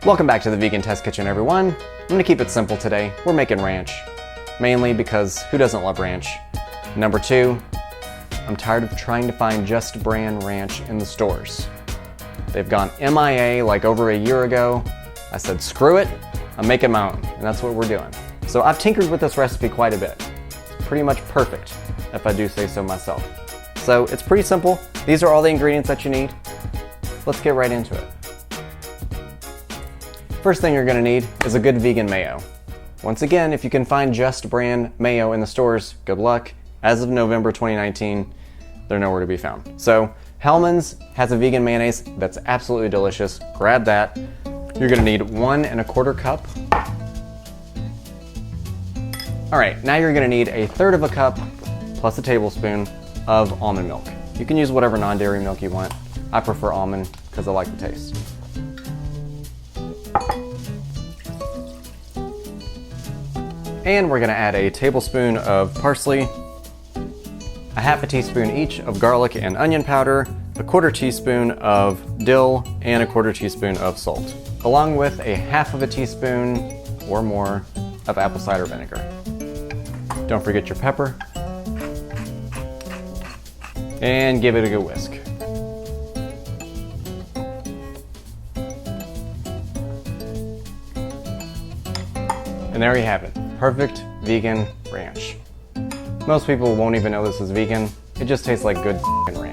Welcome back to the Vegan Test Kitchen, everyone. I'm gonna keep it simple today. We're making ranch. Mainly because who doesn't love ranch? Number two, I'm tired of trying to find just brand ranch in the stores. They've gone MIA like over a year ago. I said, screw it, I'm making my own, and that's what we're doing. So I've tinkered with this recipe quite a bit. It's pretty much perfect, if I do say so myself. So it's pretty simple. These are all the ingredients that you need. Let's get right into it. First thing you're gonna need is a good vegan mayo. Once again, if you can find just brand mayo in the stores, good luck. As of November 2019, they're nowhere to be found. So HELLMANN'S has a vegan mayonnaise that's absolutely delicious. Grab that. You're gonna need 1 1/4 cup. All right, now you're gonna need 1/3 cup plus a tablespoon of almond milk. You can use whatever non-dairy milk you want. I prefer almond because I like the taste. And we're gonna add a tablespoon of parsley, a 1/2 teaspoon each of garlic and onion powder, a 1/4 teaspoon of dill, and a 1/4 teaspoon of salt, along with a 1/2 teaspoon or more of apple cider vinegar. Don't forget your pepper. And give it a good whisk. And there you have it, perfect vegan ranch. Most people won't even know this is vegan. It just tastes like good ranch.